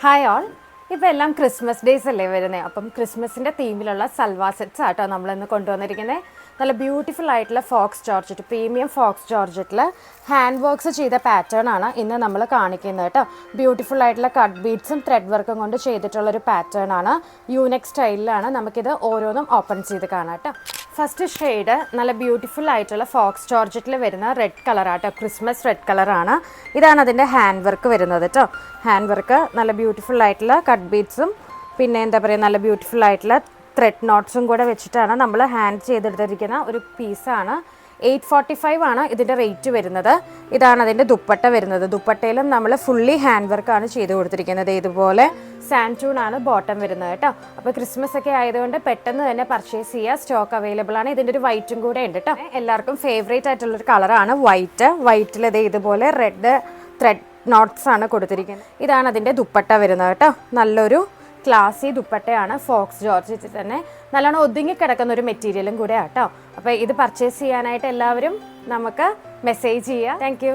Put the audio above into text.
Hi all. ഇപ്പോൾ എല്ലാം Christmas days അല്ലേ വരുന്നത്. അപ്പം ക്രിസ്മസിൻ്റെ തീമിലുള്ള സൽവാർ സെറ്റ്സ് ആട്ടോ നമ്മളിന്ന് കൊണ്ടുവന്നിരിക്കുന്നത്. നല്ല ബ്യൂട്ടിഫുൾ ആയിട്ടുള്ള ഫോക്സ് ജോർജറ്റ്, പ്രീമിയം ഫോക്സ് ജോർജറ്റിൽ ഹാൻഡ് വർക്ക്സ് ചെയ്ത പാറ്റേൺ ആണ് ഇന്ന് നമ്മൾ കാണിക്കുന്നത് കേട്ടോ. ബ്യൂട്ടിഫുൾ ആയിട്ടുള്ള കട്ട് ബീഡ്സും ത്രെഡ് വർക്കും കൊണ്ട് ചെയ്തിട്ടുള്ളൊരു പാറ്റേൺ ആണ്. യൂനെക്ക് സ്റ്റൈലിലാണ് നമുക്കിത് ഓരോന്നും ഓപ്പൺ ചെയ്ത് കാണാം കേട്ടോ. ഫസ്റ്റ് ഷെയ്ഡ് നല്ല ബ്യൂട്ടിഫുൾ ആയിട്ടുള്ള ഫോക്സ് ജോർജറ്റിൽ വരുന്ന റെഡ് കളറാട്ടോ, ക്രിസ്മസ് റെഡ് കളറാണ്. ഇതാണ് അതിൻ്റെ ഹാൻഡ് വർക്ക് വരുന്നത് കേട്ടോ. ഹാൻഡ് വർക്ക് നല്ല ബ്യൂട്ടിഫുൾ ആയിട്ടുള്ള കട്ട് ബീഡ്സും പിന്നെ എന്താ പറയുക നല്ല ബ്യൂട്ടിഫുൾ ആയിട്ടുള്ള ത്രെഡ് നോട്ട്സും കൂടെ വെച്ചിട്ടാണ് നമ്മൾ ഹാൻഡ് ചെയ്തെടുത്തിരിക്കുന്ന ഒരു പീസാണ്. 845 ആണ് ഇതിൻ്റെ റേറ്റ് വരുന്നത്. ഇതാണ് അതിൻ്റെ ദുപ്പട്ട വരുന്നത്. ദുപ്പട്ടയിലും നമ്മൾ ഫുള്ളി ഹാൻഡ് വർക്കാണ് ചെയ്ത് കൊടുത്തിരിക്കുന്നത്. ഇതുപോലെ സാൻറ്റൂൺ ആണ് ബോട്ടം വരുന്നത് കേട്ടോ. അപ്പോൾ ക്രിസ്മസ് ഒക്കെ ആയതുകൊണ്ട് പെട്ടെന്ന് തന്നെ പർച്ചേസ് ചെയ്യുക, സ്റ്റോക്ക് അവൈലബിൾ ആണ്. ഇതിൻ്റെ ഒരു വൈറ്റും കൂടെ ഉണ്ട് കേട്ടോ. എല്ലാവർക്കും ഫേവറേറ്റ് ആയിട്ടുള്ളൊരു കളറാണ് വൈറ്റ്. വൈറ്റിൽ ഇതുപോലെ റെഡ് ത്രെഡ് നോട്ട്സ് ആണ് കൊടുത്തിരിക്കുന്നത്. ഇതാണ് അതിൻ്റെ ദുപ്പട്ട വരുന്നത് കേട്ടോ. നല്ലൊരു ക്ലാസി ദുപ്പട്ടയാണ്, ഫോക്സ് ജോർജറ്റിൽ തന്നെ നല്ലോണം ഒതുങ്ങി കിടക്കുന്ന ഒരു മെറ്റീരിയലും കൂടെ ആട്ടോ. അപ്പോൾ ഇത് പർച്ചേസ് ചെയ്യാനായിട്ട് എല്ലാവരും നമുക്ക് മെസ്സേജ് ചെയ്യുക. താങ്ക്